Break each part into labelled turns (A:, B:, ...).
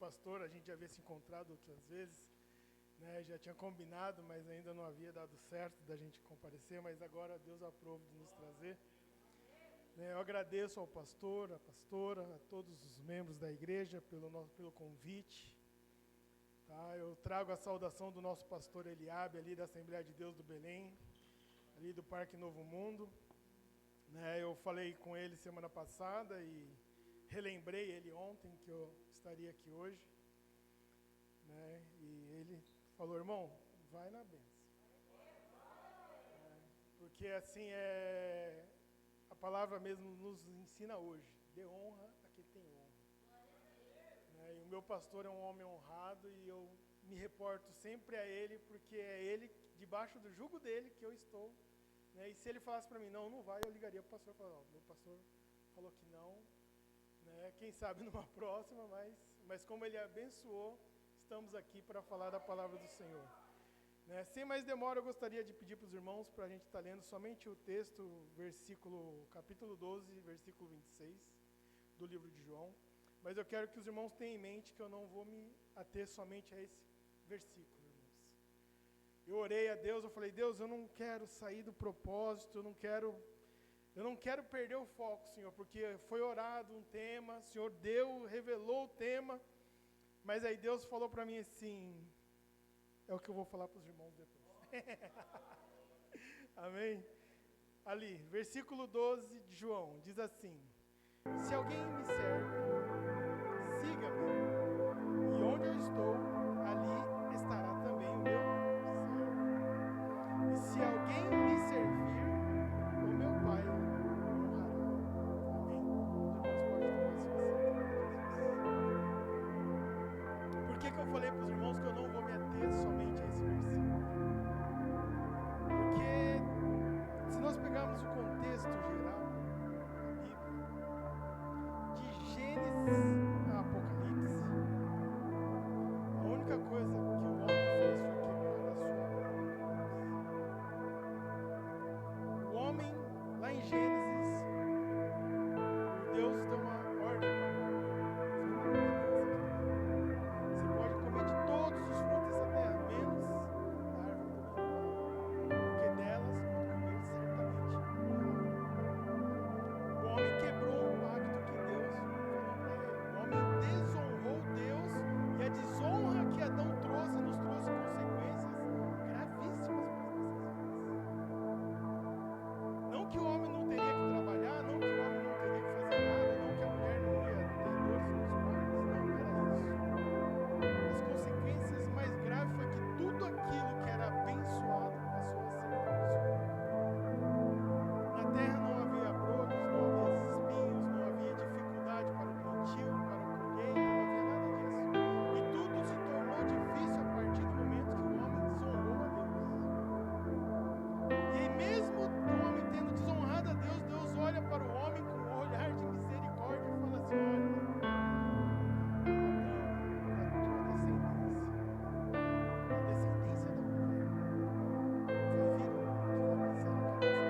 A: pastor, a gente já havia se encontrado outras vezes, né? Já tinha combinado, mas ainda não havia dado certo da gente comparecer, mas agora Deus aprova de nos trazer. Eu agradeço ao pastor, à pastora, a todos os membros da igreja pelo convite. Tá? Eu trago a saudação do nosso pastor Eliabe, ali da Assembleia de Deus do Belém, ali do Parque Novo Mundo. Eu falei com ele semana passada e relembrei ele ontem que eu estaria aqui hoje. E ele falou, irmão, vai na bênção. Porque assim a palavra mesmo nos ensina hoje, dê honra a quem tem honra. E o meu pastor é um homem honrado e eu me reporto sempre a ele, porque é ele, debaixo do jugo dele, que eu estou. E se ele falasse para mim, não vai, eu ligaria para o pastor e falaria, meu pastor falou que não, quem sabe numa próxima, mas como ele abençoou, estamos aqui para falar da palavra do Senhor. Sem mais demora, eu gostaria de pedir para os irmãos, para a gente estar lendo somente o texto, capítulo 12, versículo 26, do livro de João. Mas eu quero que os irmãos tenham em mente que eu não vou me ater somente a esse versículo, irmãos. Eu orei a Deus, eu falei, Deus, eu não quero sair do propósito, eu não quero perder o foco, Senhor, porque foi orado um tema, o Senhor revelou o tema, mas aí Deus falou para mim assim, é o que eu vou falar para os irmãos depois. Amém? Ali, versículo 12 de João, diz assim, se alguém me serve, siga-me, e onde eu estou, ali estará também o meu servo. E se alguém me servir, o meu Pai honrará. Amém? Os irmãos podem tomar seu assento. Por que eu falei para os irmãos que eu não vou me ater somente a esse versículo? Porque se nós pegarmos o contexto geral da Bíblia, de Gênesis a Apocalipse, a única coisa que o homem fez foi quebrar a sua lei. O homem, lá em Gênesis, Deus deu uma ordem para o homem. Você pode comer de todos os frutos dessa terra, menos da árvore da vida, porque delas, quando comer, certamente morrerá. O homem quebrou o pacto que Deus falou para ele. O homem desonrou Deus e a desonra que Adão trouxe nos trouxe consequências gravíssimas para as nossas vidas. Não que o homem não teria que trabalhar, não que o homem não teria que fazer nada, não que a mulher não ia ter dores nos partos, não era isso. As consequências mais graves foi que tudo aquilo que era abençoado passou a ser amaldiçoado. Na terra não havia brotos, não havia espinhos, não havia dificuldade para o plantio, para a colheita, não havia nada disso. E tudo se tornou difícil a partir do momento que o homem desonrou a Deus. E mesmo o homem tendo desonrado a Deus, Deus olha para o homem com um olhar de misericórdia e fala assim, olha, a descendência da mulher vai vir um que vai pisar a cabeça da serpente.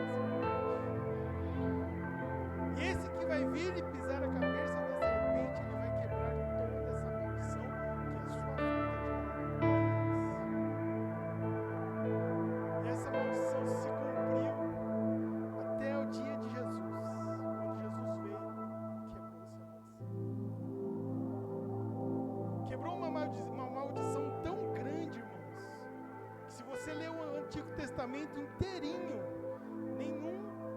A: E esse que vai vir e pisar a cabeça da serpente, ele vai quebrar toda essa maldição que a sua falta de honra traz. E essa maldição se cumpriu até o dia de Jesus. Quando Jesus veio, quebrou essa maldição. Quebrou uma maldição tão grande, irmãos, que se você ler o Antigo Testamento inteirinho, nenhum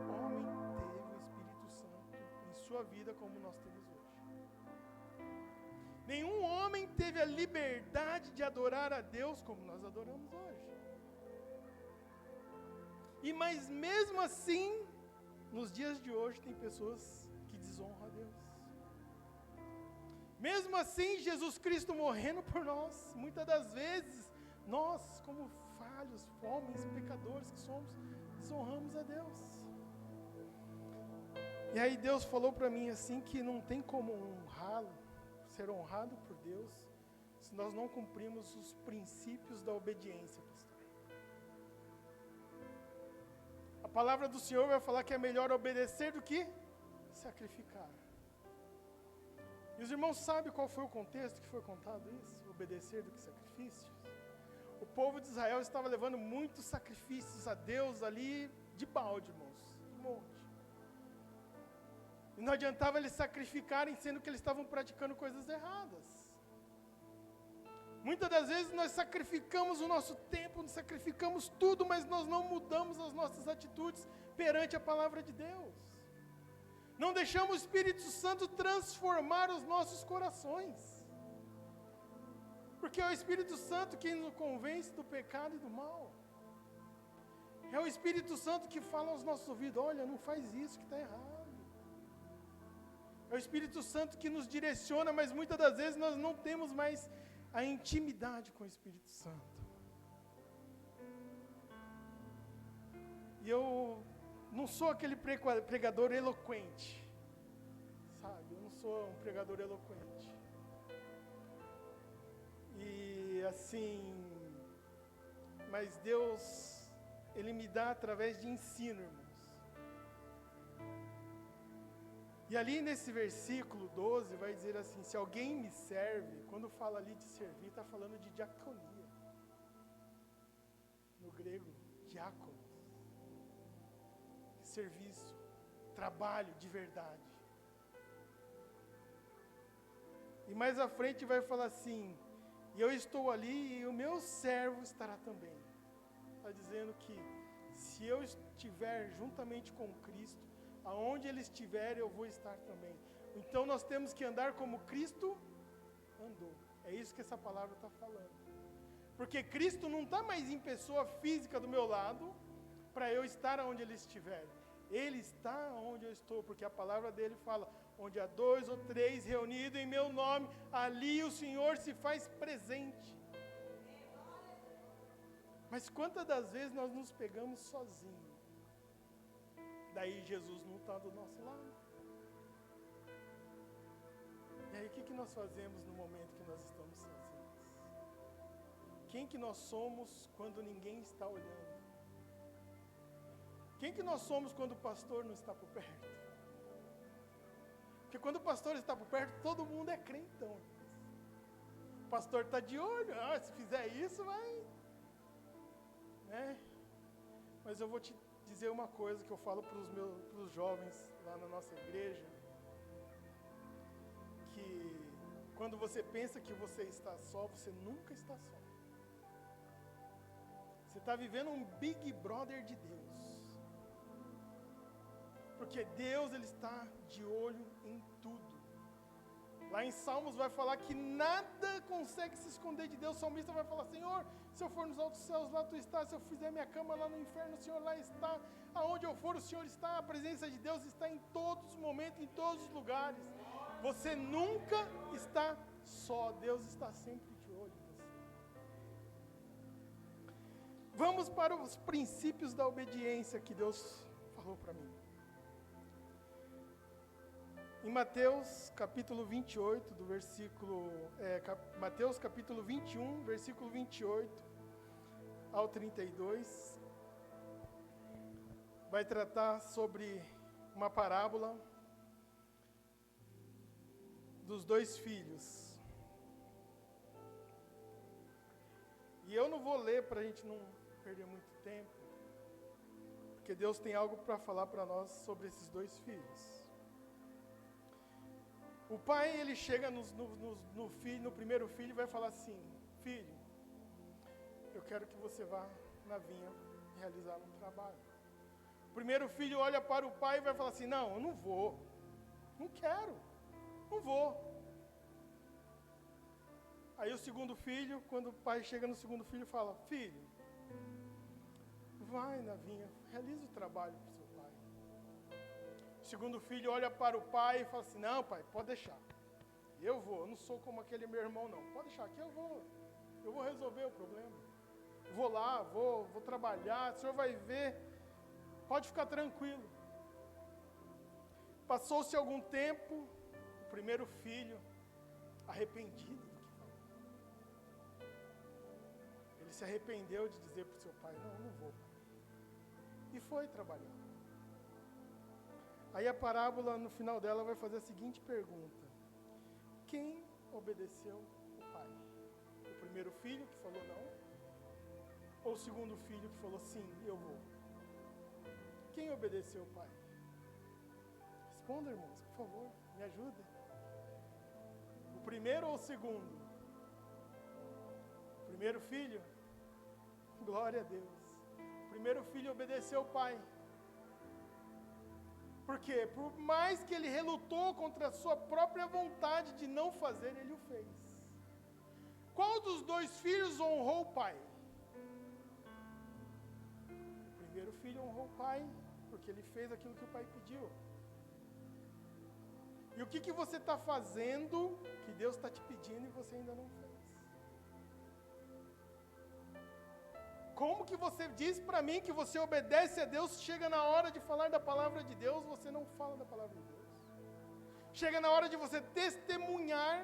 A: homem teve o Espírito Santo em sua vida como nós temos hoje. Nenhum homem teve a liberdade de adorar a Deus como nós adoramos hoje. Mas mesmo assim, nos dias de hoje, tem pessoas que desonram a Deus. Mesmo assim, Jesus Cristo morrendo por nós, muitas das vezes, nós, como falhos, homens, pecadores que somos, desonramos a Deus. E aí Deus falou para mim assim, que não tem como honrá-lo, ser honrado por Deus, se nós não cumprimos os princípios da obediência, pastor. A palavra do Senhor vai falar que é melhor obedecer do que sacrificar. E os irmãos sabem qual foi o contexto que foi contado isso? Obedecer do que sacrifícios? O povo de Israel estava levando muitos sacrifícios a Deus ali de balde, irmãos, de monte. E não adiantava eles sacrificarem, sendo que eles estavam praticando coisas erradas. Muitas das vezes nós sacrificamos o nosso tempo, nós sacrificamos tudo, mas nós não mudamos as nossas atitudes perante a palavra de Deus. Não deixamos o Espírito Santo transformar os nossos corações. Porque é o Espírito Santo que nos convence do pecado e do mal. É o Espírito Santo que fala aos nossos ouvidos, olha, não faz isso que está errado. É o Espírito Santo que nos direciona, mas muitas das vezes nós não temos mais a intimidade com o Espírito Santo. E eu não sou aquele pregador eloquente, sabe? Eu não sou um pregador eloquente. E assim, mas Deus, Ele me dá através de ensino, irmãos. E ali nesse versículo 12 vai dizer assim, se alguém me serve, quando fala ali de servir, está falando de diaconia. No grego, diáconos. Serviço, trabalho de verdade. E mais à frente vai falar assim, e eu estou ali e o meu servo estará também. Está dizendo que se eu estiver juntamente com Cristo, aonde Ele estiver eu vou estar também. Então nós temos que andar como Cristo andou. É isso que essa palavra está falando. Porque Cristo não está mais em pessoa física do meu lado, para eu estar onde Ele estiver. Ele está onde eu estou, porque a palavra dele fala, onde há 2 ou 3 reunidos em meu nome, ali o Senhor se faz presente. Mas quantas das vezes nós nos pegamos sozinhos? Daí Jesus não está do nosso lado. E aí o que nós fazemos no momento que nós estamos sozinhos? Quem que nós somos quando ninguém está olhando? Quem que nós somos quando o pastor não está por perto? Porque quando o pastor está por perto, todo mundo é crentão. O pastor está de olho, se fizer isso, vai. Né? Mas eu vou te dizer uma coisa que eu falo para os jovens lá na nossa igreja, que quando você pensa que você está só, você nunca está só. Você está vivendo um Big Brother de Deus. Porque Deus, Ele está de olho em tudo. Lá em Salmos vai falar que nada consegue se esconder de Deus. O salmista vai falar, Senhor, se eu for nos altos céus, lá Tu estás. Se eu fizer minha cama lá no inferno, o Senhor lá está. Aonde eu for, o Senhor está. A presença de Deus está em todos os momentos, em todos os lugares. Você nunca está só. Deus está sempre de olho em você. Vamos para os princípios da obediência que Deus falou para mim. Em Mateus capítulo 28, do versículo, Mateus capítulo 21, versículo 28 ao 32, vai tratar sobre uma parábola dos 2 filhos. E eu não vou ler para a gente não perder muito tempo, porque Deus tem algo para falar para nós sobre esses 2 filhos. O pai, ele chega no primeiro filho e vai falar assim, filho, eu quero que você vá na vinha realizar um trabalho. O primeiro filho olha para o pai e vai falar assim, não, eu não vou, não quero, não vou. Aí o segundo filho, quando o pai chega no segundo filho, fala, filho, vai na vinha, realiza o trabalho para o seu pai. O segundo filho olha para o pai e fala assim, não pai, pode deixar, eu vou, eu não sou como aquele meu irmão não, pode deixar que eu vou resolver o problema, vou lá, vou trabalhar, o senhor vai ver, pode ficar tranquilo. Passou-se algum tempo, o primeiro filho, arrependido do que falou, ele se arrependeu de dizer para o seu pai, não vou, e foi trabalhar. Aí a parábola, no final dela, vai fazer a seguinte pergunta. obedeceu o pai? O primeiro filho que falou não? Ou o segundo filho que falou sim, eu vou? Quem obedeceu o pai? Responda, irmãos, por favor, me ajudem. O primeiro ou o segundo? O primeiro filho? Glória a Deus. O primeiro filho obedeceu o pai. Por quê? Por mais que ele relutou contra a sua própria vontade de não fazer, ele o fez. Qual dos dois filhos honrou o pai? O primeiro filho honrou o pai, porque ele fez aquilo que o pai pediu. E o que você está fazendo que Deus está te pedindo e você ainda não fez? Como que você diz para mim que você obedece a Deus, chega na hora de falar da palavra de Deus, você não fala da palavra de Deus? Chega na hora de você testemunhar,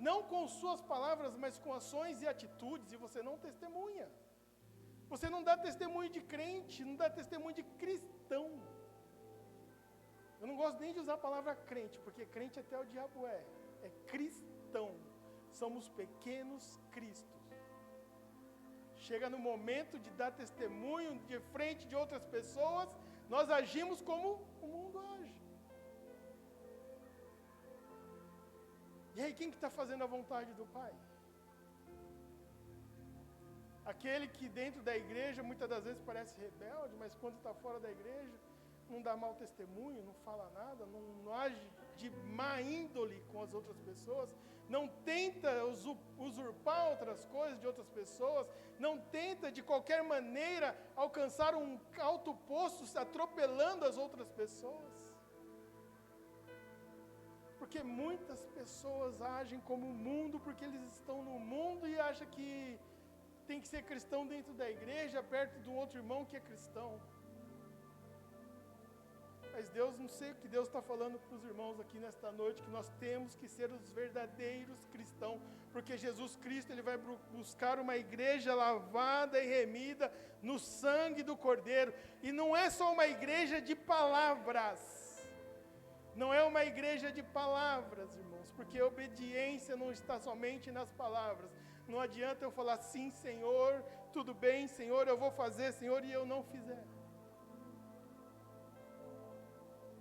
A: não com suas palavras, mas com ações e atitudes, e você não testemunha. Você não dá testemunho de crente, não dá testemunho de cristão. Eu não gosto nem de usar a palavra crente, porque crente até o diabo é cristão. Somos pequenos cristos. Chega no momento de dar testemunho de frente de outras pessoas, nós agimos como o mundo age. E aí, quem que está fazendo a vontade do Pai? Aquele que dentro da igreja muitas das vezes parece rebelde, mas quando está fora da igreja, não dá mau testemunho, não fala nada, não age de má índole com as outras pessoas, não tenta usurpar outras coisas de outras pessoas, não tenta de qualquer maneira alcançar um alto posto atropelando as outras pessoas. Porque muitas pessoas agem como o mundo, porque eles estão no mundo e acham que tem que ser cristão dentro da igreja, perto de um outro irmão que é cristão. Mas Deus, não sei o que Deus está falando para os irmãos aqui nesta noite, que nós temos que ser os verdadeiros cristãos, porque Jesus Cristo, Ele vai buscar uma igreja lavada e remida no sangue do Cordeiro, e não é só uma igreja de palavras, não é uma igreja de palavras, irmãos, porque a obediência não está somente nas palavras. Não adianta eu falar sim, Senhor, tudo bem, Senhor, eu vou fazer, Senhor, e eu não fizer.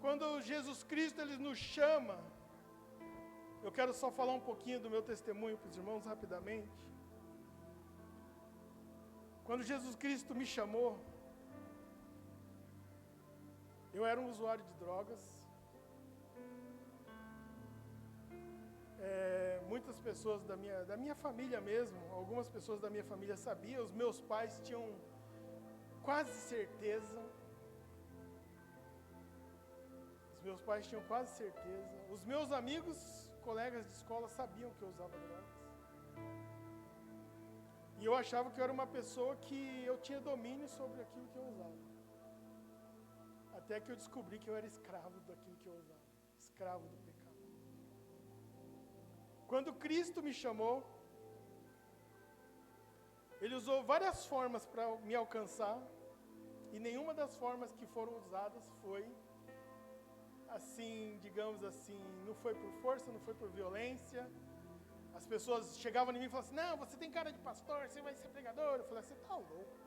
A: Quando Jesus Cristo Ele nos chama, eu quero só falar um pouquinho do meu testemunho para os irmãos rapidamente. Quando Jesus Cristo me chamou, eu era um usuário de drogas. Muitas pessoas da minha família mesmo, algumas pessoas da minha família sabiam, os meus pais tinham quase certeza. Os meus pais tinham quase certeza. Os meus amigos, colegas de escola, sabiam que eu usava drogas. E eu achava que eu era uma pessoa que eu tinha domínio sobre aquilo que eu usava. Até que eu descobri que eu era escravo daquilo que eu usava. Escravo do pecado. Quando Cristo me chamou, Ele usou várias formas para me alcançar. E nenhuma das formas que foram usadas foi assim, digamos assim, não foi por força, não foi por violência. As pessoas chegavam em mim e falavam assim, não, você tem cara de pastor, você vai ser pregador. Eu falei, você tá louco.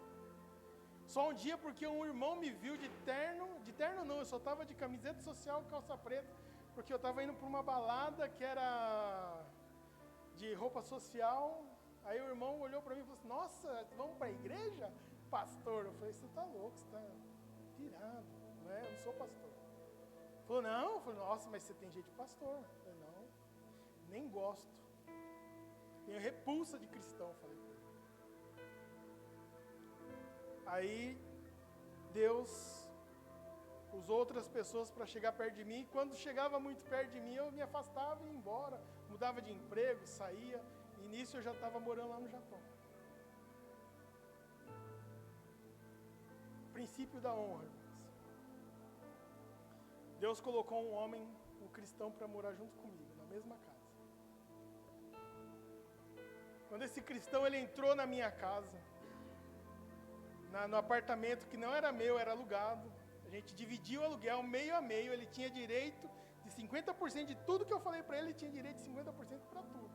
A: Só um dia porque um irmão me viu de terno não, eu só estava de camiseta social e calça preta, porque eu estava indo para uma balada que era de roupa social. Aí o irmão olhou para mim e falou assim, nossa, vamos para a igreja? Pastor. Eu falei, você tá louco, você tá pirado, não é? Eu não sou pastor. Ele falou, não. Eu falei, nossa, mas você tem jeito de pastor. Eu falei, não, nem gosto. Tenho repulsa de cristão, falei para ele. Aí, Deus usou outras pessoas para chegar perto de mim, e quando chegava muito perto de mim, eu me afastava e ia embora, mudava de emprego, saía, e nisso eu já estava morando lá no Japão. Princípio da honra, irmãos. Deus colocou um homem, um cristão, para morar junto comigo, na mesma casa. Quando esse cristão ele entrou na minha casa, no apartamento que não era meu, era alugado, a gente dividiu o aluguel meio a meio, ele tinha direito de 50% de tudo que eu falei para ele, ele tinha direito de 50% para tudo.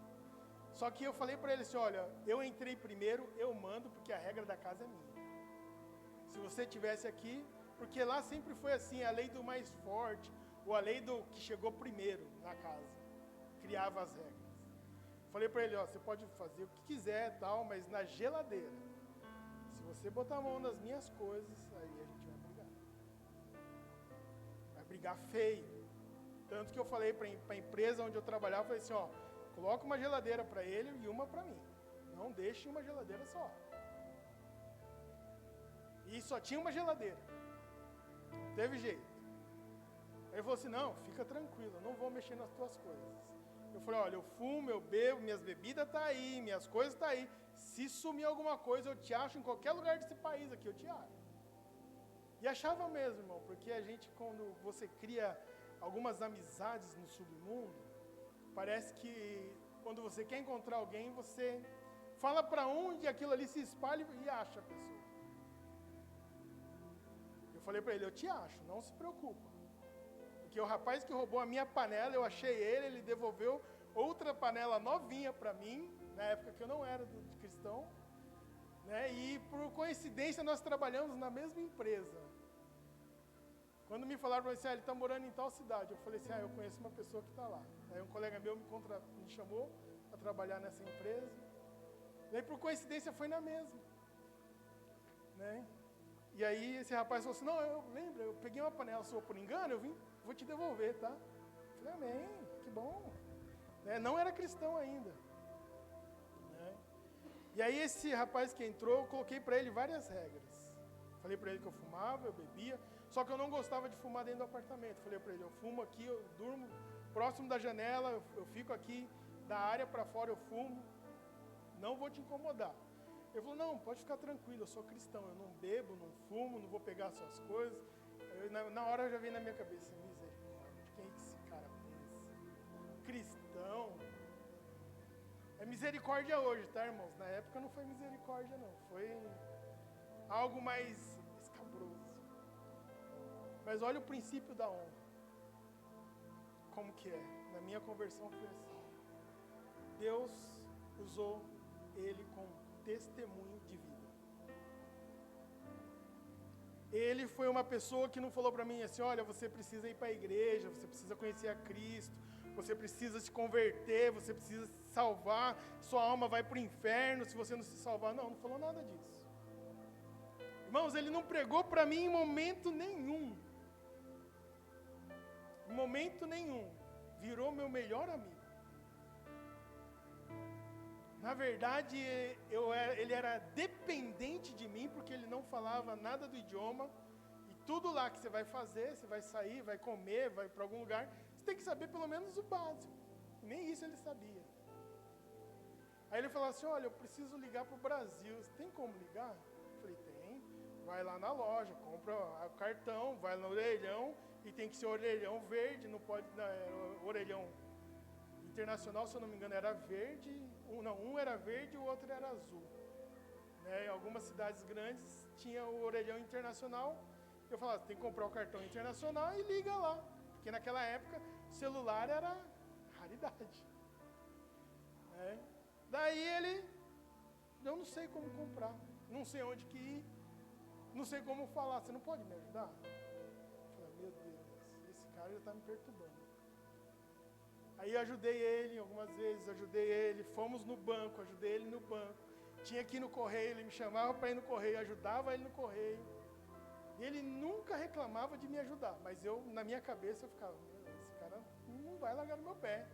A: Só que eu falei para ele assim, olha, eu entrei primeiro, eu mando, porque a regra da casa é minha. Se você estivesse aqui, porque lá sempre foi assim, a lei do mais forte, ou a lei do que chegou primeiro na casa, criava as regras. Falei para ele, ó, você pode fazer o que quiser, tal, mas na geladeira, se você botar a mão nas minhas coisas, aí a gente vai brigar. Vai brigar feio. Tanto que eu falei para a empresa onde eu trabalhava, eu falei assim, ó, coloca uma geladeira para ele e uma para mim. Não deixe uma geladeira só. E só tinha uma geladeira. Não teve jeito. Aí ele falou assim, não, fica tranquilo, eu não vou mexer nas tuas coisas. Eu falei, olha, eu fumo, eu bebo, minhas bebidas tá aí, minhas coisas tá aí. Se sumir alguma coisa, eu te acho em qualquer lugar desse país aqui, eu te acho. E achava mesmo, irmão, porque a gente, quando você cria algumas amizades no submundo, parece que quando você quer encontrar alguém, você fala para onde aquilo ali se espalha e acha a pessoa. Eu falei para ele, eu te acho, não se preocupa. Porque o rapaz que roubou a minha panela, eu achei ele devolveu outra panela novinha para mim, na época que eu não era cristão, né? E por coincidência nós trabalhamos na mesma empresa. Quando me falaram para ele, ele está morando em tal cidade, eu falei assim, eu conheço uma pessoa que está lá. Aí um colega meu me chamou para trabalhar nessa empresa. Daí por coincidência foi na mesma. Né? E aí esse rapaz falou assim, não, eu lembro, eu peguei uma panela sua por engano, vou te devolver, tá? Eu falei, amém, que bom. Né? Não era cristão ainda. Né? E aí esse rapaz que entrou, eu coloquei para ele várias regras. Falei para ele que eu fumava, eu bebia, só que eu não gostava de fumar dentro do apartamento. Falei para ele, eu fumo aqui, eu durmo próximo da janela, eu fico aqui, da área para fora eu fumo, não vou te incomodar. Ele falou, não, pode ficar tranquilo, eu sou cristão, eu não bebo, não fumo, não vou pegar suas coisas. Na hora eu já veio na minha cabeça, misericórdia, quem é que esse cara pensa? Cristão? É misericórdia hoje, tá, irmãos? Na época não foi misericórdia, não, foi algo mais escabroso. Mas olha o princípio da honra. Como que é? Na minha conversão foi assim. Deus usou ele como testemunho de vida. Ele foi uma pessoa que não falou para mim assim, olha, você precisa ir para a igreja, você precisa conhecer a Cristo, você precisa se converter, você precisa se salvar, sua alma vai para o inferno se você não se salvar. Não falou nada disso. Irmãos, ele não pregou para mim em momento nenhum. Em momento nenhum. Virou meu melhor amigo. Na verdade, ele era dependente de mim, porque ele não falava nada do idioma. E tudo lá que você vai fazer, você vai sair, vai comer, vai para algum lugar, você tem que saber pelo menos o básico. Nem isso ele sabia. Aí ele falou assim, olha, eu preciso ligar para o Brasil. Você tem como ligar? Eu falei, tem. Vai lá na loja, compra o cartão, vai no orelhão, e tem que ser orelhão verde, não pode, orelhão internacional, se eu não me engano, era verde, um era verde e o outro era azul. Né? Em algumas cidades grandes tinha o orelhão internacional, eu falava, tem que comprar o cartão internacional e liga lá, porque naquela época o celular era raridade. Né? Daí eu não sei como comprar, não sei onde que ir, não sei como falar, você não pode me ajudar? Eu falei, meu Deus, esse cara já está me perturbando. Aí eu ajudei ele algumas vezes, fomos no banco, ajudei ele no banco. Tinha que ir no correio, ele me chamava para ir no correio, ajudava ele no correio. E ele nunca reclamava de me ajudar, mas na minha cabeça, eu ficava, esse cara não vai largar no meu pé.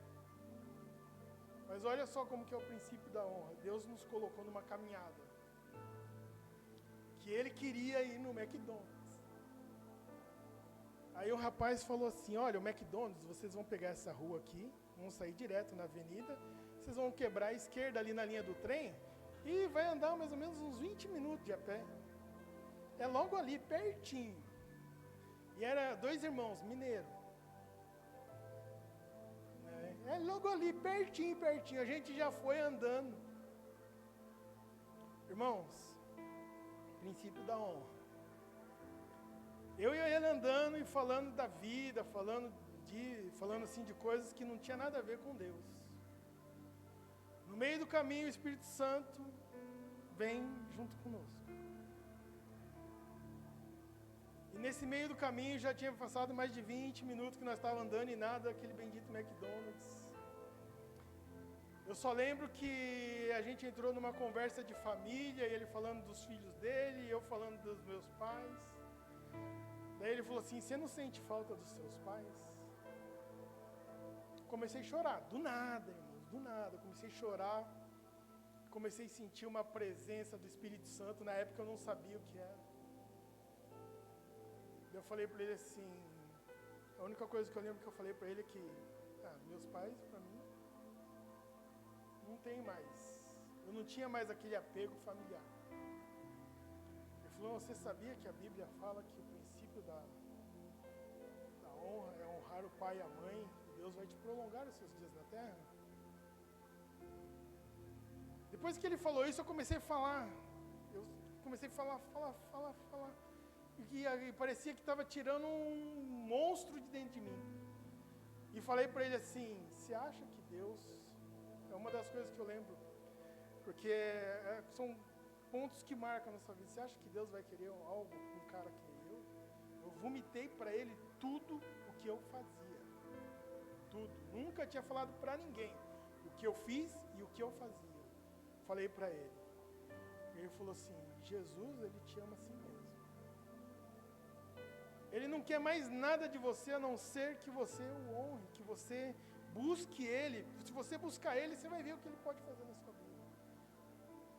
A: Mas olha só como que é o princípio da honra. Deus nos colocou numa caminhada. Que ele queria ir no McDonald's. Aí o rapaz falou assim, olha, o McDonald's, vocês vão pegar essa rua aqui, vão sair direto na avenida, vocês vão quebrar a esquerda ali na linha do trem e vai andar mais ou menos uns 20 minutos de a pé. É logo ali, pertinho. E era 2 irmãos, mineiros. É logo ali, pertinho, pertinho. A gente já foi andando. Irmãos, princípio da honra. Eu e ele andando e falando da vida, falando assim de coisas que não tinha nada a ver com Deus. No meio do caminho, o Espírito Santo vem junto conosco. E nesse meio do caminho já tinha passado mais de 20 minutos que nós estávamos andando e nada, aquele bendito McDonald's. Eu só lembro que a gente entrou numa conversa de família, e ele falando dos filhos dele, e eu falando dos meus pais. Daí ele falou assim, você não sente falta dos seus pais? Comecei a chorar, do nada, irmãos, do nada. Comecei a chorar, comecei a sentir uma presença do Espírito Santo, na época eu não sabia o que era. Eu falei para ele assim, a única coisa que eu lembro que eu falei para ele é que, meus pais, para mim, não tem mais. Eu não tinha mais aquele apego familiar. Ele falou, você sabia que a Bíblia fala que o princípio da honra é honrar o pai e a mãe, e Deus vai te prolongar os seus dias na terra? Depois que ele falou isso, eu comecei a falar. Eu comecei a falar. E parecia que estava tirando um monstro de dentro de mim. E falei para ele assim, você acha que Deus... É uma das coisas que eu lembro, porque são pontos que marcam a nossa vida. Você acha que Deus vai querer algo com um cara que nem eu? Eu vomitei para ele tudo o que eu fazia. Tudo. Nunca tinha falado para ninguém o que eu fiz e o que eu fazia. Falei para ele. Ele falou assim, Jesus, ele te ama assim mesmo. Ele não quer mais nada de você a não ser que você o honre, que você busque ele. Se você buscar ele, você vai ver o que ele pode fazer na sua vida.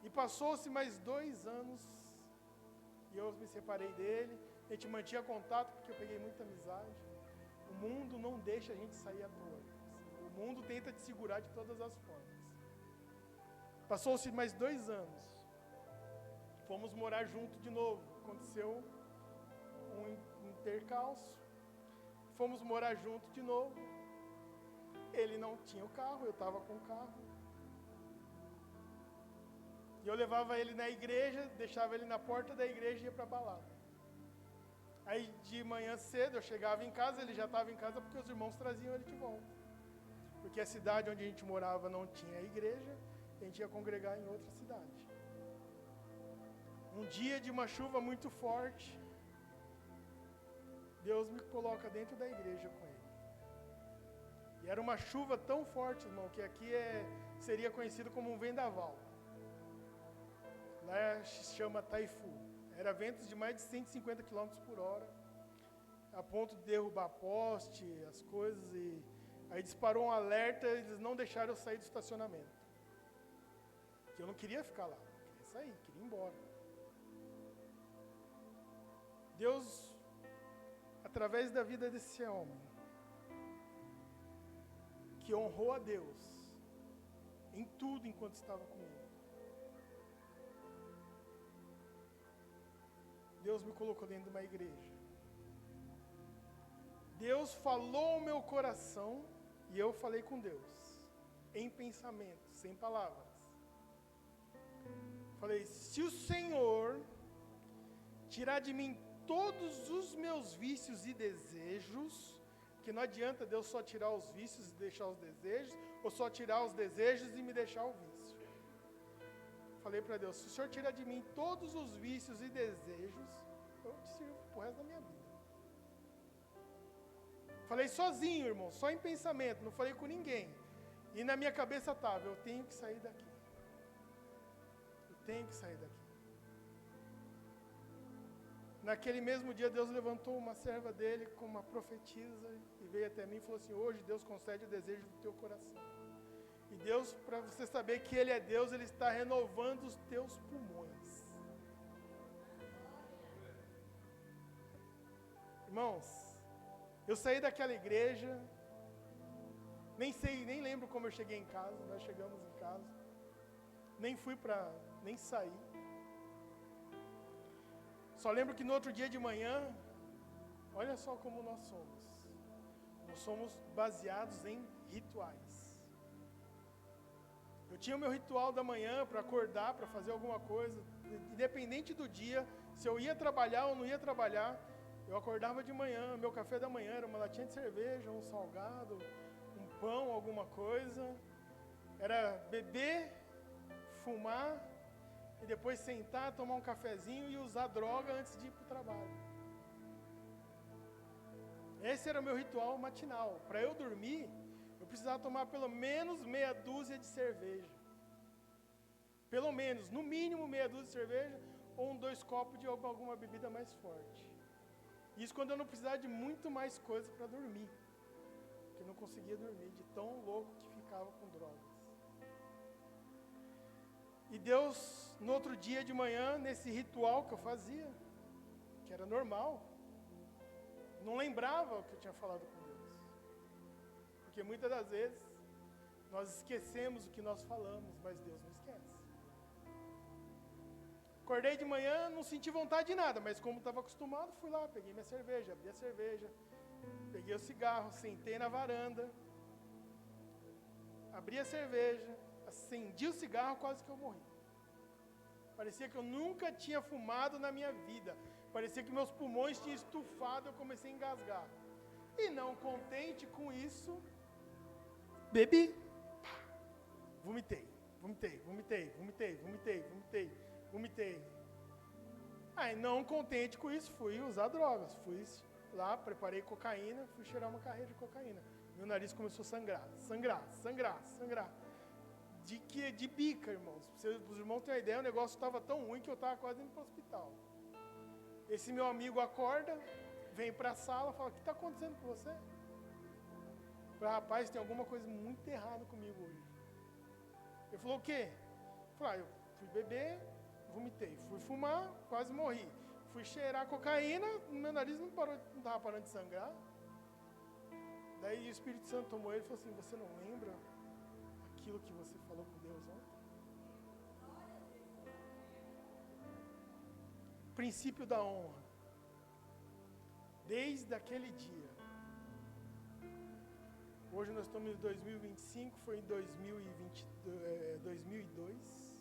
A: E passou-se mais 2 anos, e eu me separei dele. A gente mantinha contato, porque eu peguei muita amizade. O mundo não deixa a gente sair à toa. O mundo tenta te segurar de todas as formas. Passou-se mais 2 anos. Fomos morar junto de novo. Aconteceu um intercalço. Fomos morar junto de novo. Ele não tinha o carro, eu estava com o carro. E eu levava ele na igreja, deixava ele na porta da igreja e ia para a balada. Aí de manhã cedo eu chegava em casa, ele já estava em casa porque os irmãos traziam ele de volta. Porque a cidade onde a gente morava não tinha igreja, a gente ia congregar em outra cidade. Um dia de uma chuva muito forte, Deus me coloca dentro da igreja com ele. E era uma chuva tão forte, irmão, que aqui seria conhecido como um vendaval. Lá se chama taifu. Era ventos de mais de 150 km por hora, a ponto de derrubar poste, as coisas. E aí disparou um alerta, eles não deixaram eu sair do estacionamento. Que eu não queria ficar lá, eu queria sair, queria ir embora. Deus, através da vida desse homem, que honrou a Deus em tudo enquanto estava comigo. Deus me colocou dentro de uma igreja. Deus falou ao meu coração e eu falei com Deus, em pensamento, sem palavras. Falei, se o Senhor tirar de mim todos os meus vícios e desejos, porque não adianta Deus só tirar os vícios e deixar os desejos, ou só tirar os desejos e me deixar o vício. Falei para Deus, se o Senhor tirar de mim todos os vícios e desejos, eu te sirvo pro resto da minha vida. Falei sozinho, irmão, só em pensamento, não falei com ninguém. E na minha cabeça estava, eu tenho que sair daqui. Eu tenho que sair daqui. Naquele mesmo dia, Deus levantou uma serva dele como uma profetisa e veio até mim e falou assim, hoje Deus concede o desejo do teu coração. E Deus, para você saber que Ele é Deus, Ele está renovando os teus pulmões. Irmãos, eu saí daquela igreja, nem lembro como eu cheguei em casa, nós chegamos em casa, nem saí. Só lembro que no outro dia de manhã, olha só como nós somos baseados em rituais. Eu tinha o meu ritual da manhã para acordar, para fazer alguma coisa, independente do dia, se eu ia trabalhar ou não ia trabalhar, eu acordava de manhã, meu café da manhã era uma latinha de cerveja, um salgado, um pão, alguma coisa. Era beber, fumar, e depois sentar, tomar um cafezinho e usar droga antes de ir para o trabalho. Esse era o meu ritual matinal. Para eu dormir, eu precisava tomar pelo menos meia dúzia de cerveja. Pelo menos, no mínimo meia dúzia de cerveja ou 2 copos de alguma bebida mais forte. Isso quando eu não precisava de muito mais coisa para dormir. Porque eu não conseguia dormir de tão louco que ficava com drogas. E Deus, no outro dia de manhã, nesse ritual que eu fazia, que era normal, não lembrava o que eu tinha falado com Deus. Porque muitas das vezes, nós esquecemos o que nós falamos, mas Deus não esquece. Acordei de manhã, não senti vontade de nada, mas como estava acostumado, fui lá, peguei minha cerveja, abri a cerveja, peguei o cigarro, sentei na varanda, abri a cerveja, acendi o cigarro, quase que eu morri. Parecia que eu nunca tinha fumado na minha vida. Parecia que meus pulmões tinham estufado, eu comecei a engasgar. E não contente com isso, bebi. Vomitei. Aí, não contente com isso, fui usar drogas. Fui lá, preparei cocaína, fui cheirar uma carreira de cocaína. Meu nariz começou a sangrar. De bica, irmãos. Os irmãos têm uma ideia, o negócio estava tão ruim que eu estava quase indo para o hospital. Esse meu amigo acorda, vem para a sala e fala, o que está acontecendo com você? Eu falei, rapaz, tem alguma coisa muito errada comigo hoje. Ele falou, o quê? Eu falei, eu fui beber, vomitei. Fui fumar, quase morri. Fui cheirar cocaína, meu nariz não estava parando de sangrar. Daí o Espírito Santo tomou ele e falou assim, você não lembra aquilo que você falou com Deus ontem? Princípio da honra. Desde aquele dia. Hoje nós estamos em 2025, foi em 2002.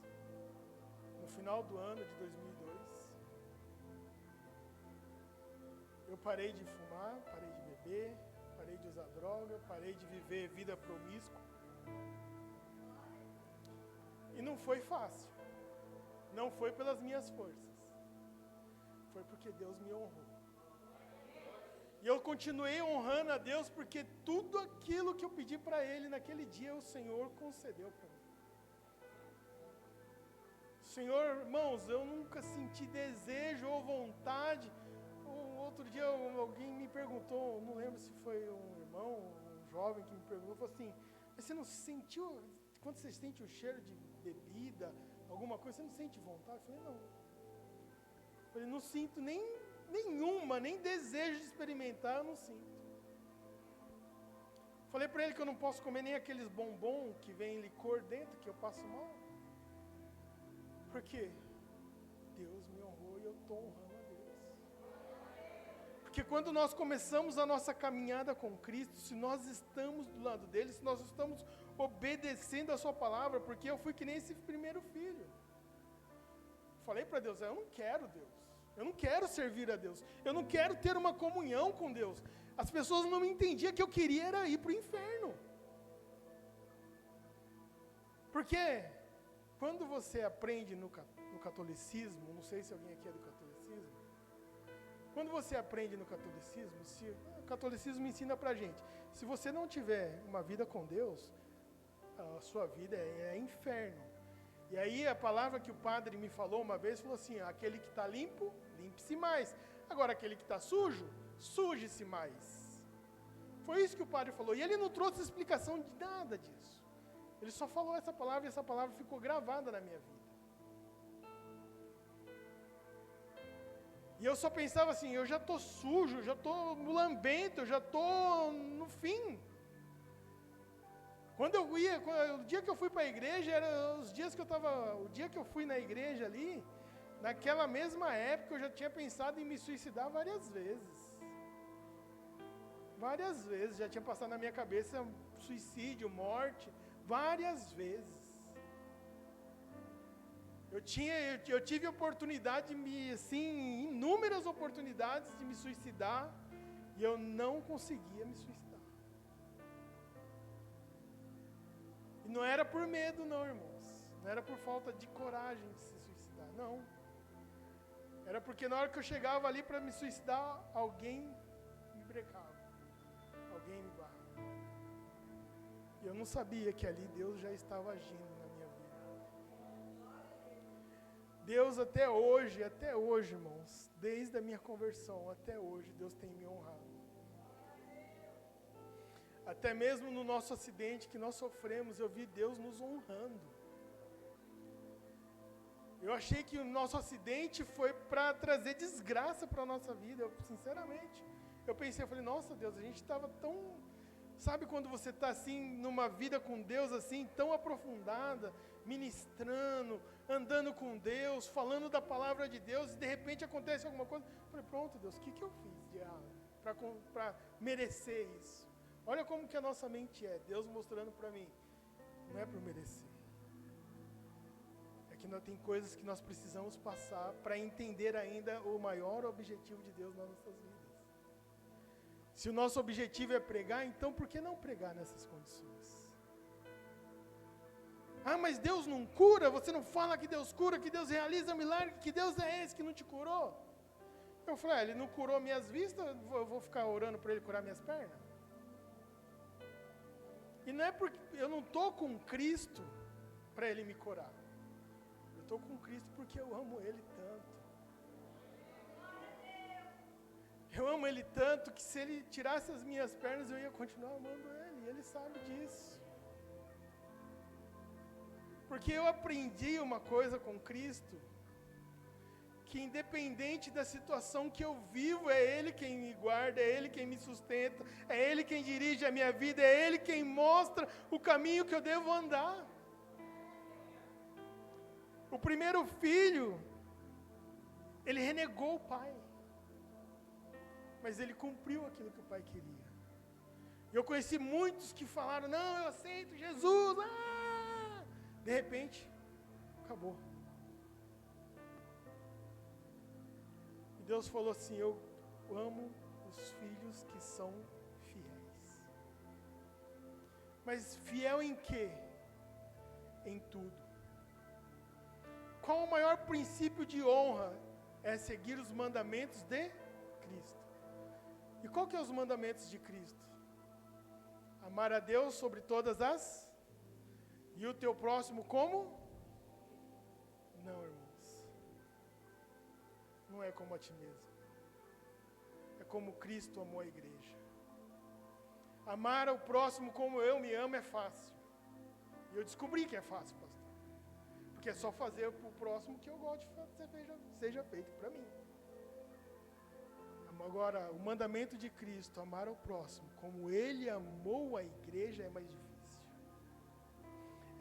A: No final do ano de 2002. Eu parei de fumar, parei de beber, parei de usar droga, parei de viver vida promíscua. E não foi fácil. Não foi pelas minhas forças. Foi porque Deus me honrou. E eu continuei honrando a Deus porque tudo aquilo que eu pedi para Ele naquele dia, o Senhor concedeu para mim. Senhor, irmãos, eu nunca senti desejo ou vontade. Outro dia alguém me perguntou, não lembro se foi um irmão, um jovem que me perguntou, falou assim, mas você não sentiu, quando você sente o cheiro de bebida, alguma coisa, você não sente vontade? Eu falei, não. Eu falei, não sinto nenhuma, nem desejo de experimentar, eu não sinto. Falei para ele que eu não posso comer nem aqueles bombons que vem licor dentro, que eu passo mal. Por quê? Deus me honrou e eu estou honrando a Deus. Porque quando nós começamos a nossa caminhada com Cristo, se nós estamos do lado dele, se nós estamos obedecendo a sua palavra, porque eu fui que nem esse primeiro filho. Falei para Deus, eu não quero Deus. Eu não quero servir a Deus. Eu não quero ter uma comunhão com Deus. As pessoas não me entendiam que eu queria era ir para o inferno. Porque quando você aprende no catolicismo, não sei se alguém aqui é do catolicismo, quando você aprende no catolicismo, o catolicismo ensina pra gente, se você não tiver uma vida com Deus, a sua vida é inferno. E aí a palavra que o padre me falou uma vez, falou assim, aquele que está limpo, limpe-se mais. Agora aquele que está sujo, suje-se mais. Foi isso que o padre falou. E ele não trouxe explicação de nada disso. Ele só falou essa palavra e essa palavra ficou gravada na minha vida. E eu só pensava assim, eu já estou sujo, já estou lambento, eu já estou no fim. O dia que eu fui para a igreja, o dia que eu fui na igreja ali, naquela mesma época eu já tinha pensado em me suicidar várias vezes. Várias vezes, já tinha passado na minha cabeça suicídio, morte, várias vezes. Eu tive oportunidade, inúmeras oportunidades de me suicidar, e eu não conseguia me suicidar. E não era por medo não, irmãos. Não era por falta de coragem de se suicidar, não. Era porque na hora que eu chegava ali para me suicidar, alguém me brecava. Alguém me barrava. E eu não sabia que ali Deus já estava agindo na minha vida. Deus até hoje, irmãos, desde a minha conversão até hoje, Deus tem me honrado. Até mesmo no nosso acidente que nós sofremos, eu vi Deus nos honrando. Eu achei que o nosso acidente foi para trazer desgraça para a nossa vida, sinceramente. Eu pensei, eu falei, nossa Deus, a gente estava tão... Sabe quando você está assim, numa vida com Deus, assim, tão aprofundada, ministrando, andando com Deus, falando da palavra de Deus, e de repente acontece alguma coisa. Eu falei, pronto Deus, o que eu fiz de errado para merecer isso? Olha como que a nossa mente é, Deus mostrando para mim, não é para merecer. É que tem coisas que nós precisamos passar para entender ainda o maior objetivo de Deus nas nossas vidas. Se o nosso objetivo é pregar, então por que não pregar nessas condições? Ah, mas Deus não cura, você não fala que Deus cura, que Deus realiza milagre, que Deus é esse que não te curou? Eu falei, Ele não curou minhas vistas, eu vou ficar orando para Ele curar minhas pernas? E não é porque eu não estou com Cristo para Ele me curar. Eu estou com Cristo porque eu amo Ele tanto. Eu amo Ele tanto que se Ele tirasse as minhas pernas, eu ia continuar amando Ele. E Ele sabe disso. Porque eu aprendi uma coisa com Cristo, que independente da situação que eu vivo, é Ele quem me guarda, é Ele quem me sustenta, é Ele quem dirige a minha vida, é Ele quem mostra o caminho que eu devo andar. O primeiro filho, ele renegou o pai, mas ele cumpriu aquilo que o pai queria. Eu conheci muitos que falaram, não, eu aceito Jesus, de repente, acabou. E Deus falou assim, eu amo os filhos que são fiéis. Mas fiel em quê? Em tudo. Qual o maior princípio de honra? É seguir os mandamentos de Cristo. E qual que é os mandamentos de Cristo? Amar a Deus sobre todas as... E o teu próximo como? Não, irmãos. Não é como a ti mesmo. É como Cristo amou a igreja. Amar ao próximo como eu me amo é fácil. E eu descobri que é fácil, pastor. Porque é só fazer para o próximo que eu gosto de fazer, seja feito para mim. Agora, o mandamento de Cristo, amar ao próximo como Ele amou a igreja, é mais difícil.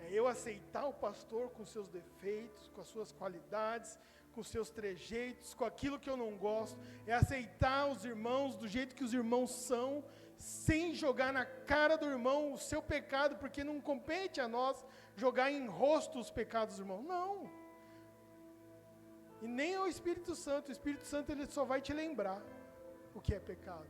A: É eu aceitar o pastor com seus defeitos, com as suas qualidades, com seus trejeitos, com aquilo que eu não gosto. É aceitar os irmãos do jeito que os irmãos são, sem jogar na cara do irmão o seu pecado, porque não compete a nós jogar em rosto os pecados do irmão. Não. E nem ao Espírito Santo. O Espírito Santo ele só vai te lembrar o que é pecado.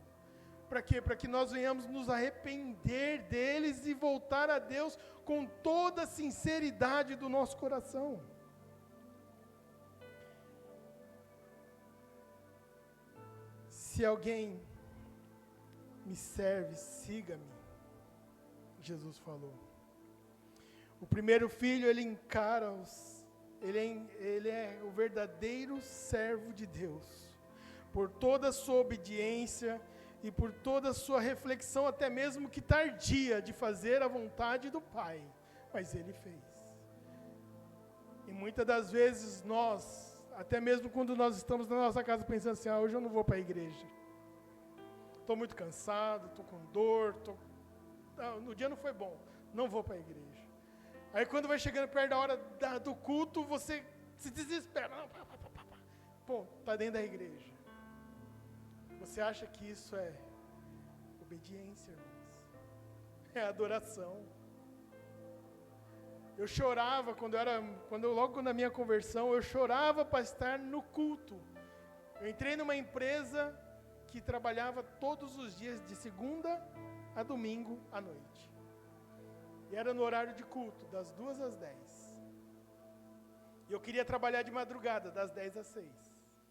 A: Para quê? Para que nós venhamos nos arrepender deles e voltar a Deus com toda a sinceridade do nosso coração. Se alguém me serve, siga-me, Jesus falou. O primeiro filho, ele encara ele é o verdadeiro servo de Deus. Por toda a sua obediência e por toda a sua reflexão, até mesmo que tardia, de fazer a vontade do Pai. Mas Ele fez. E muitas das vezes nós, até mesmo quando nós estamos na nossa casa pensando assim, hoje eu não vou para a igreja. Estou muito cansado, estou com dor, no dia não foi bom, não vou para a igreja. Aí quando vai chegando perto da hora do culto, você se desespera. Pô, está dentro da igreja. Você acha que isso é obediência, irmãos? É adoração. Eu chorava logo na minha conversão, eu chorava para estar no culto. Eu entrei numa empresa que trabalhava todos os dias de segunda a domingo à noite. E era no horário de culto, das 2 às 10. E eu queria trabalhar de madrugada, das 10 às 6.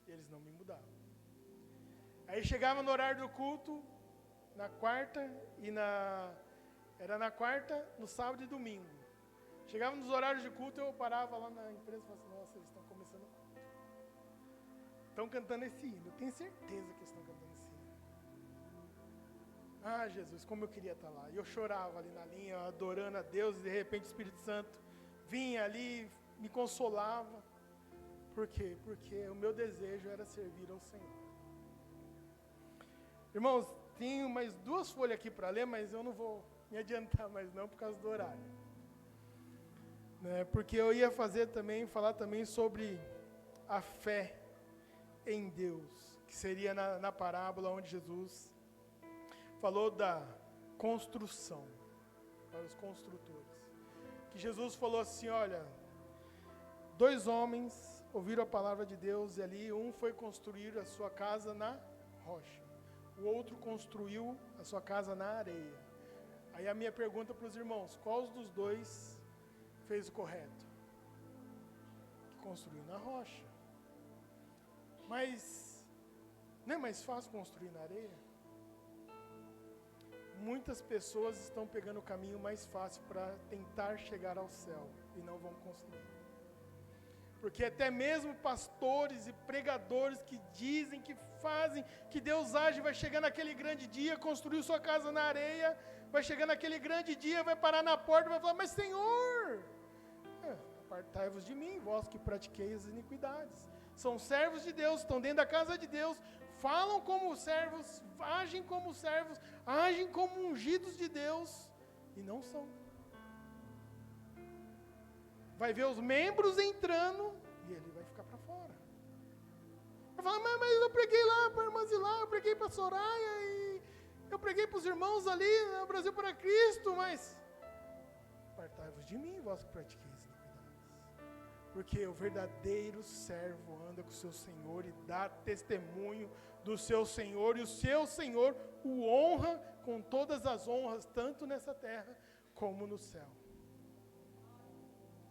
A: Eles não me mudavam. Aí chegava no horário do culto, na quarta era na quarta, no sábado e domingo. Chegava nos horários de culto, eu parava lá na empresa e falava assim, nossa, eles estão começando o culto. Estão cantando esse hino, eu tenho certeza que eles estão cantando esse hino. Ah, Jesus, como eu queria estar lá. E eu chorava ali na linha, adorando a Deus, e de repente o Espírito Santo vinha ali, me consolava. Por quê? Porque o meu desejo era servir ao Senhor. Irmãos, tenho mais 2 folhas aqui para ler, mas eu não vou me adiantar mais não, por causa do horário. Né? Porque eu ia falar também sobre a fé em Deus, que seria na parábola onde Jesus falou da construção, para os construtores. Que Jesus falou assim, olha, 2 homens ouviram a palavra de Deus e ali um foi construir a sua casa na rocha. O outro construiu a sua casa na areia. Aí a minha pergunta para os irmãos, qual dos 2 fez o correto? Que construiu na rocha. Mas não é mais fácil construir na areia? Muitas pessoas estão pegando o caminho mais fácil para tentar chegar ao céu e não vão conseguir. Porque até mesmo pastores e pregadores que dizem, que fazem, que Deus age, vai chegar naquele grande dia, construiu sua casa na areia, vai chegar naquele grande dia, vai parar na porta e vai falar, mas Senhor, apartai-vos de mim, vós que pratiqueis as iniquidades. São servos de Deus, estão dentro da casa de Deus, falam como servos, agem como servos, agem como ungidos de Deus, e não são. Vai ver os membros entrando e ele vai ficar para fora. Vai falar, mas eu preguei lá para a irmã Zilá, eu preguei para a Soraya, e eu preguei para os irmãos ali no Brasil para Cristo, mas apartai-vos de mim, vós que pratiqueis iniquidades. Porque o verdadeiro servo anda com o seu Senhor e dá testemunho do seu Senhor, e o seu Senhor o honra com todas as honras, tanto nessa terra como no céu.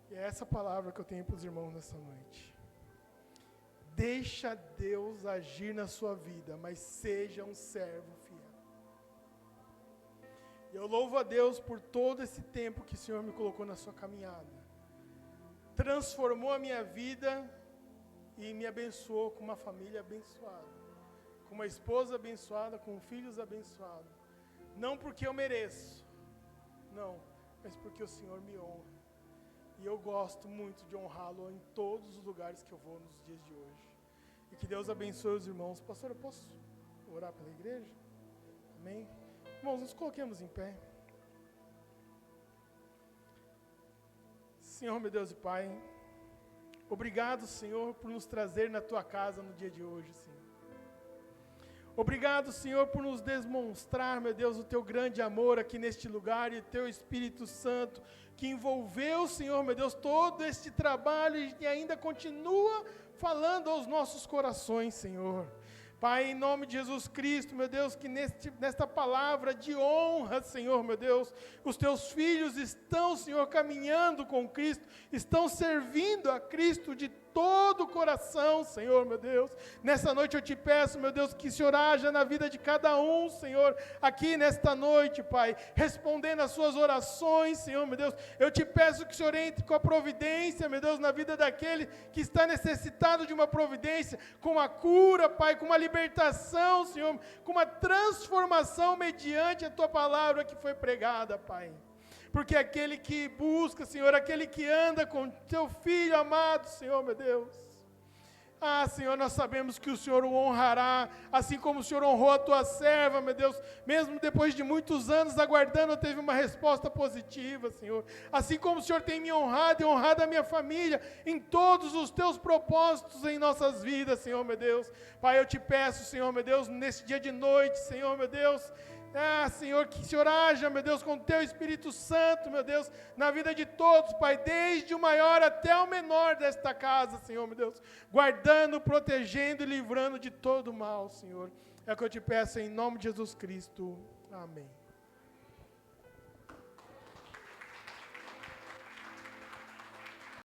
A: E é essa palavra que eu tenho para os irmãos nessa noite. Deixa Deus agir na sua vida, mas seja um servo fiel. E eu louvo a Deus por todo esse tempo que o Senhor me colocou na sua caminhada. Transformou a minha vida e me abençoou com uma família abençoada. Com uma esposa abençoada, com filhos abençoados. Não porque eu mereço, não, mas porque o Senhor me honra. E eu gosto muito de honrá-lo em todos os lugares que eu vou nos dias de hoje. E que Deus abençoe os irmãos. Pastor, eu posso orar pela igreja? Amém? Irmãos, nos coloquemos em pé. Senhor, meu Deus e Pai, obrigado, Senhor, por nos trazer na Tua casa no dia de hoje, Senhor. Obrigado, Senhor, por nos demonstrar, meu Deus, o Teu grande amor aqui neste lugar e o Teu Espírito Santo, que envolveu, Senhor, meu Deus, todo este trabalho e ainda continua falando aos nossos corações, Senhor. Pai, em nome de Jesus Cristo, meu Deus, que nesta palavra de honra, Senhor, meu Deus, os Teus filhos estão, Senhor, caminhando com Cristo, estão servindo a Cristo de todo o coração, Senhor, meu Deus. Nessa noite eu te peço, meu Deus, que o Senhor haja na vida de cada um, Senhor, aqui nesta noite, Pai, respondendo às suas orações, Senhor, meu Deus. Eu te peço que o Senhor entre com a providência, meu Deus, na vida daquele que está necessitado de uma providência, com a cura, Pai, com uma libertação, Senhor, com uma transformação mediante a Tua palavra que foi pregada, Pai. Porque aquele que busca, Senhor, aquele que anda com Teu Filho amado, Senhor, meu Deus. Ah, Senhor, nós sabemos que o Senhor o honrará, assim como o Senhor honrou a Tua serva, meu Deus, mesmo depois de muitos anos aguardando, teve uma resposta positiva, Senhor. Assim como o Senhor tem me honrado e honrado a minha família, em todos os Teus propósitos em nossas vidas, Senhor, meu Deus. Pai, eu te peço, Senhor, meu Deus, nesse dia de noite, Senhor, meu Deus, Senhor, que o Senhor haja, meu Deus, com o Teu Espírito Santo, meu Deus, na vida de todos, Pai, desde o maior até o menor desta casa, Senhor, meu Deus, guardando, protegendo e livrando de todo mal, Senhor. É o que eu te peço em nome de Jesus Cristo. Amém.